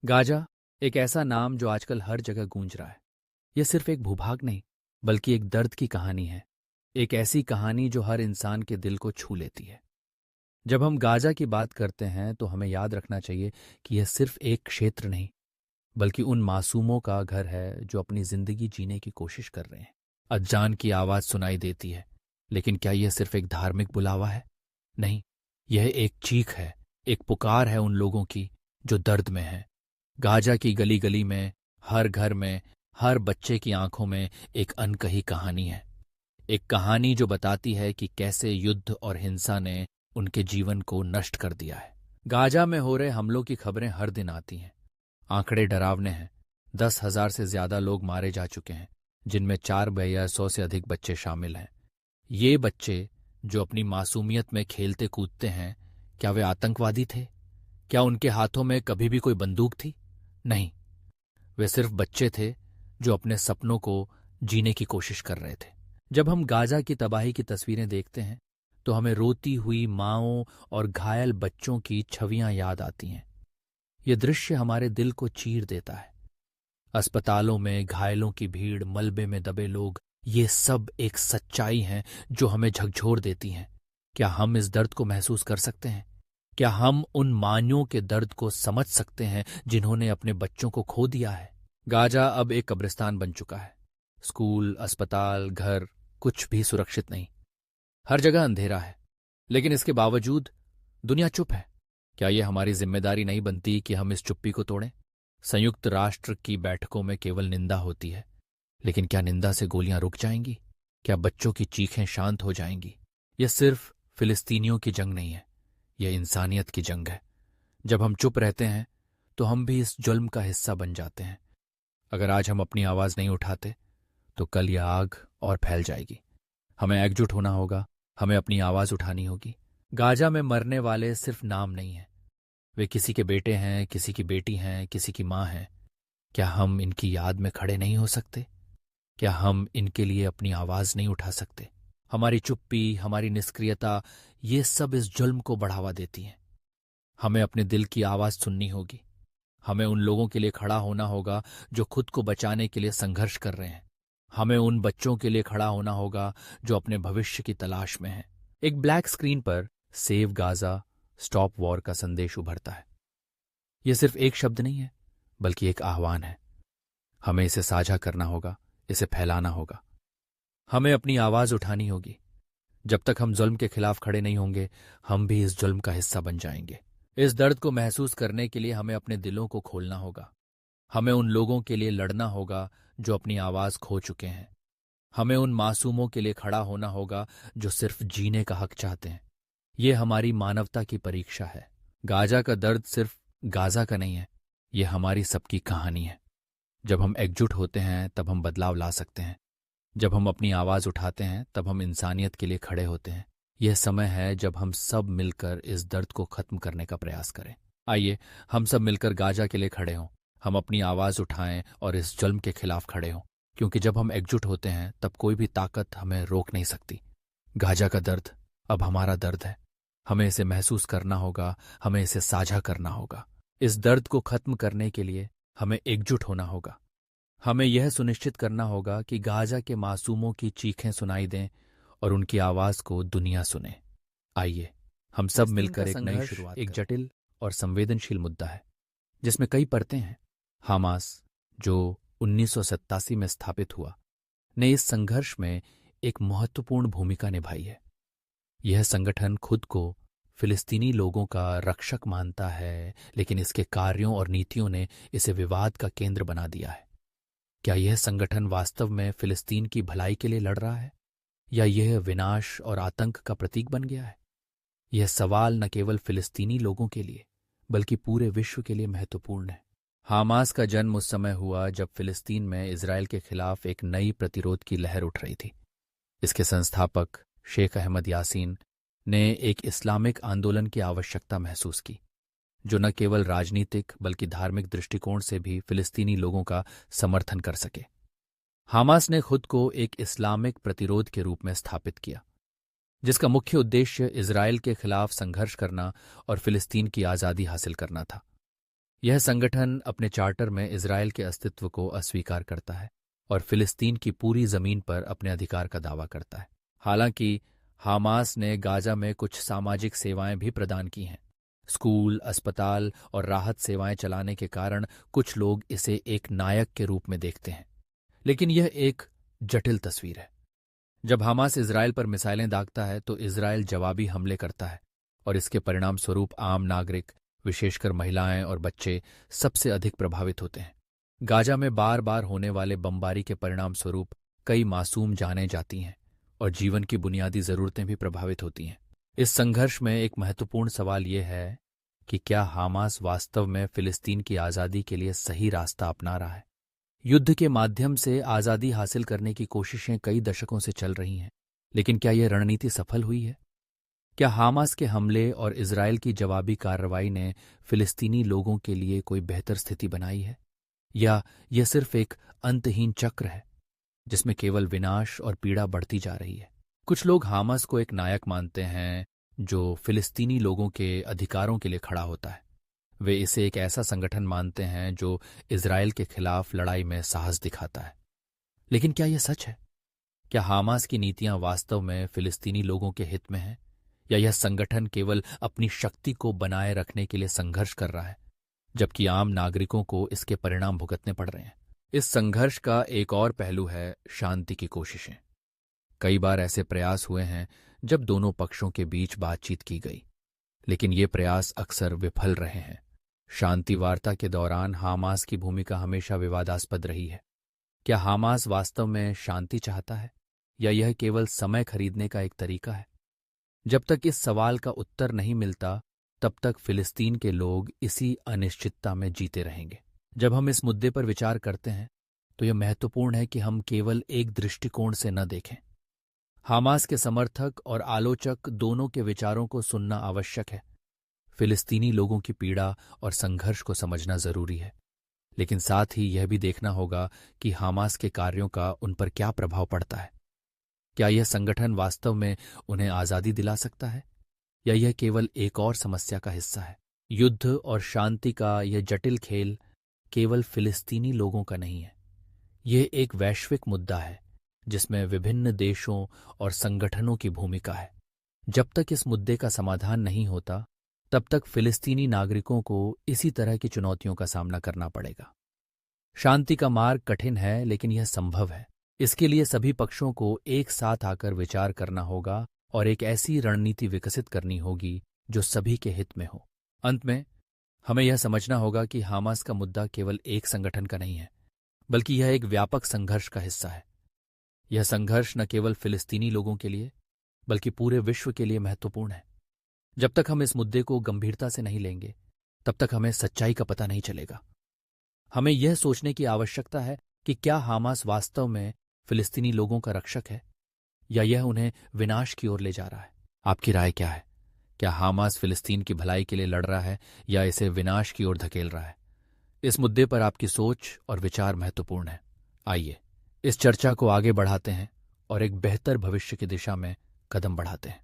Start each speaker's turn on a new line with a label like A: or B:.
A: Gaza, एक ऐसा नाम जो आजकल हर जगह गूंज रहा है। यह सिर्फ एक भूभाग नहीं, बल्कि एक दर्द की कहानी है। एक ऐसी कहानी जो हर इंसान के दिल को छू लेती है। जब हम गाजा की बात करते हैं तो हमें याद रखना चाहिए कि यह सिर्फ एक क्षेत्र नहीं, बल्कि उन मासूमों का घर है जो अपनी जिंदगी जीने की कोशिश कर रहे हैं। अजान की आवाज सुनाई देती है, लेकिन क्या यह सिर्फ एक धार्मिक बुलावा है? नहीं, यह एक चीख है, एक पुकार है उन लोगों की जो दर्द में है। गाजा की गली गली में, हर घर में, हर बच्चे की आंखों में एक अनकही कहानी है। एक कहानी जो बताती है कि कैसे युद्ध और हिंसा ने उनके जीवन को नष्ट कर दिया है। गाजा में हो रहे हमलों की खबरें हर दिन आती हैं। आंकड़े डरावने हैं। 10,000 से ज्यादा लोग मारे जा चुके हैं, जिनमें 4,100 से अधिक बच्चे शामिल हैं। ये बच्चे जो अपनी मासूमियत में खेलते कूदते हैं, क्या वे आतंकवादी थे? क्या उनके हाथों में कभी भी कोई बंदूक थी? नहीं, वे सिर्फ बच्चे थे जो अपने सपनों को जीने की कोशिश कर रहे थे। जब हम गाजा की तबाही की तस्वीरें देखते हैं तो हमें रोती हुई माँओं और घायल बच्चों की छवियां याद आती हैं। ये दृश्य हमारे दिल को चीर देता है। अस्पतालों में घायलों की भीड़, मलबे में दबे लोग, ये सब एक सच्चाई है जो हमें झकझोर देती हैं। क्या हम इस दर्द को महसूस कर सकते हैं? क्या हम उन माँओं के दर्द को समझ सकते हैं जिन्होंने अपने बच्चों को खो दिया है? गाजा अब एक कब्रिस्तान बन चुका है। स्कूल, अस्पताल, घर, कुछ भी सुरक्षित नहीं। हर जगह अंधेरा है, लेकिन इसके बावजूद दुनिया चुप है। क्या यह हमारी जिम्मेदारी नहीं बनती कि हम इस चुप्पी को तोड़ें? संयुक्त राष्ट्र की बैठकों में केवल निंदा होती है, लेकिन क्या निंदा से गोलियां रुक जाएंगी? क्या बच्चों की चीखें शांत हो जाएंगी? यह सिर्फ फिलिस्तीनियों की जंग नहीं है, यह इंसानियत की जंग है। जब हम चुप रहते हैं तो हम भी इस जुल्म का हिस्सा बन जाते हैं। अगर आज हम अपनी आवाज नहीं उठाते तो कल यह आग और फैल जाएगी। हमें एकजुट होना होगा, हमें अपनी आवाज उठानी होगी। गाजा में मरने वाले सिर्फ नाम नहीं हैं, वे किसी के बेटे हैं, किसी की बेटी हैं, किसी की माँ हैं। क्या हम इनकी याद में खड़े नहीं हो सकते? क्या हम इनके लिए अपनी आवाज नहीं उठा सकते? हमारी चुप्पी, हमारी निष्क्रियता, ये सब इस जुल्म को बढ़ावा देती हैं। हमें अपने दिल की आवाज सुननी होगी। हमें उन लोगों के लिए खड़ा होना होगा जो खुद को बचाने के लिए संघर्ष कर रहे हैं। हमें उन बच्चों के लिए खड़ा होना होगा जो अपने भविष्य की तलाश में हैं। एक ब्लैक स्क्रीन पर सेव गाजा, स्टॉप वॉर का संदेश उभरता है। यह सिर्फ एक शब्द नहीं है, बल्कि एक आह्वान है। हमें इसे साझा करना होगा, इसे फैलाना होगा। हमें अपनी आवाज उठानी होगी। जब तक हम जुल्म के खिलाफ खड़े नहीं होंगे, हम भी इस जुल्म का हिस्सा बन जाएंगे। इस दर्द को महसूस करने के लिए हमें अपने दिलों को खोलना होगा। हमें उन लोगों के लिए लड़ना होगा जो अपनी आवाज खो चुके हैं। हमें उन मासूमों के लिए खड़ा होना होगा जो सिर्फ जीने का हक चाहते हैं। ये हमारी मानवता की परीक्षा है। गाजा का दर्द सिर्फ गाजा का नहीं है, ये हमारी सबकी कहानी है। जब हम एकजुट होते हैं तब हम बदलाव ला सकते हैं। जब हम अपनी आवाज उठाते हैं तब हम इंसानियत के लिए खड़े होते हैं। यह समय है जब हम सब मिलकर इस दर्द को खत्म करने का प्रयास करें। आइए हम सब मिलकर गाजा के लिए खड़े हों। हम अपनी आवाज उठाएं और इस जुल्म के खिलाफ खड़े हों, क्योंकि जब हम एकजुट होते हैं तब कोई भी ताकत हमें रोक नहीं सकती। गाजा का दर्द अब हमारा दर्द है। हमें इसे महसूस करना होगा, हमें इसे साझा करना होगा। इस दर्द को खत्म करने के लिए हमें एकजुट होना होगा। हमें यह सुनिश्चित करना होगा कि गाजा के मासूमों की चीखें सुनाई दें और उनकी आवाज को दुनिया सुने। आइए हम सब मिलकर एक नई शुरुआत। एक जटिल और संवेदनशील मुद्दा है जिसमें कई परतें हैं। हमास, जो 1987 में स्थापित हुआ, ने इस संघर्ष में एक महत्वपूर्ण भूमिका निभाई है। यह संगठन खुद को फिलिस्तीनी लोगों का रक्षक मानता है, लेकिन इसके कार्यों और नीतियों ने इसे विवाद का केंद्र बना दिया है। क्या यह संगठन वास्तव में फिलिस्तीन की भलाई के लिए लड़ रहा है, या यह विनाश और आतंक का प्रतीक बन गया है? यह सवाल न केवल फिलिस्तीनी लोगों के लिए बल्कि पूरे विश्व के लिए महत्वपूर्ण है। हमास का जन्म उस समय हुआ जब फिलिस्तीन में इजरायल के खिलाफ एक नई प्रतिरोध की लहर उठ रही थी। इसके संस्थापक शेख अहमद यासीन ने एक इस्लामिक आंदोलन की आवश्यकता महसूस की, जो न केवल राजनीतिक बल्कि धार्मिक दृष्टिकोण से भी फिलिस्तीनी लोगों का समर्थन कर सके। हमास ने खुद को एक इस्लामिक प्रतिरोध के रूप में स्थापित किया, जिसका मुख्य उद्देश्य इजरायल के खिलाफ संघर्ष करना और फिलिस्तीन की आज़ादी हासिल करना था। यह संगठन अपने चार्टर में इजरायल के अस्तित्व को अस्वीकार करता है और फिलिस्तीन की पूरी जमीन पर अपने अधिकार का दावा करता है। हालांकि हमास ने गाजा में कुछ सामाजिक सेवाएं भी प्रदान की हैं। स्कूल, अस्पताल और राहत सेवाएं चलाने के कारण कुछ लोग इसे एक नायक के रूप में देखते हैं। लेकिन यह एक जटिल तस्वीर है। जब हमास इजरायल पर मिसाइलें दागता है तो इजरायल जवाबी हमले करता है और इसके परिणाम स्वरूप आम नागरिक, विशेषकर महिलाएं और बच्चे सबसे अधिक प्रभावित होते हैं। गाजा में बार बार होने वाले बमबारी के परिणाम स्वरूप कई मासूम जानें जाती हैं और जीवन की बुनियादी जरूरतें भी प्रभावित होती हैं। इस संघर्ष में एक महत्वपूर्ण सवाल यह है कि क्या हमास वास्तव में फिलिस्तीन की आज़ादी के लिए सही रास्ता अपना रहा है? युद्ध के माध्यम से आज़ादी हासिल करने की कोशिशें कई दशकों से चल रही हैं, लेकिन क्या यह रणनीति सफल हुई है? क्या हमास के हमले और इजरायल की जवाबी कार्रवाई ने फिलिस्तीनी लोगों के लिए कोई बेहतर स्थिति बनाई है, या यह सिर्फ एक अंतहीन चक्र है जिसमें केवल विनाश और पीड़ा बढ़ती जा रही है? कुछ लोग हमास को एक नायक मानते हैं जो फिलिस्तीनी लोगों के अधिकारों के लिए खड़ा होता है। वे इसे एक ऐसा संगठन मानते हैं जो इजरायल के खिलाफ लड़ाई में साहस दिखाता है। लेकिन क्या यह सच है? क्या हमास की नीतियां वास्तव में फिलिस्तीनी लोगों के हित में हैं, या यह संगठन केवल अपनी शक्ति को बनाए रखने के लिए संघर्ष कर रहा है, जबकि आम नागरिकों को इसके परिणाम भुगतने पड़ रहे हैं? इस संघर्ष का एक और पहलू है शांति की कोशिशें। कई बार ऐसे प्रयास हुए हैं जब दोनों पक्षों के बीच बातचीत की गई, लेकिन ये प्रयास अक्सर विफल रहे हैं। शांति वार्ता के दौरान हमास की भूमिका हमेशा विवादास्पद रही है। क्या हमास वास्तव में शांति चाहता है, या यह केवल समय खरीदने का एक तरीका है? जब तक इस सवाल का उत्तर नहीं मिलता, तब तक फिलिस्तीन के लोग इसी अनिश्चितता में जीते रहेंगे। जब हम इस मुद्दे पर विचार करते हैं तो यह महत्वपूर्ण है कि हम केवल एक दृष्टिकोण से न देखें। हमास के समर्थक और आलोचक दोनों के विचारों को सुनना आवश्यक है। फिलिस्तीनी लोगों की पीड़ा और संघर्ष को समझना जरूरी है, लेकिन साथ ही यह भी देखना होगा कि हमास के कार्यों का उन पर क्या प्रभाव पड़ता है। क्या यह संगठन वास्तव में उन्हें आज़ादी दिला सकता है, या यह केवल एक और समस्या का हिस्सा है? युद्ध और शांति का यह जटिल खेल केवल फिलिस्तीनी लोगों का नहीं है। यह एक वैश्विक मुद्दा है जिसमें विभिन्न देशों और संगठनों की भूमिका है। जब तक इस मुद्दे का समाधान नहीं होता, तब तक फिलिस्तीनी नागरिकों को इसी तरह की चुनौतियों का सामना करना पड़ेगा। शांति का मार्ग कठिन है, लेकिन यह संभव है। इसके लिए सभी पक्षों को एक साथ आकर विचार करना होगा और एक ऐसी रणनीति विकसित करनी होगी जो सभी के हित में हो। अंत में हमें यह समझना होगा कि हमास का मुद्दा केवल एक संगठन का नहीं है, बल्कि यह एक व्यापक संघर्ष का हिस्सा है। यह संघर्ष न केवल फिलिस्तीनी लोगों के लिए, बल्कि पूरे विश्व के लिए महत्वपूर्ण है। जब तक हम इस मुद्दे को गंभीरता से नहीं लेंगे, तब तक हमें सच्चाई का पता नहीं चलेगा। हमें यह सोचने की आवश्यकता है कि क्या हमास वास्तव में फिलिस्तीनी लोगों का रक्षक है, या यह उन्हें विनाश की ओर ले जा रहा है? आपकी राय क्या है? क्या हमास फिलिस्तीन की भलाई के लिए लड़ रहा है, या इसे विनाश की ओर धकेल रहा है? इस मुद्दे पर आपकी सोच और विचार महत्वपूर्ण है। आइए इस चर्चा को आगे बढ़ाते हैं और एक बेहतर भविष्य की दिशा में कदम बढ़ाते हैं।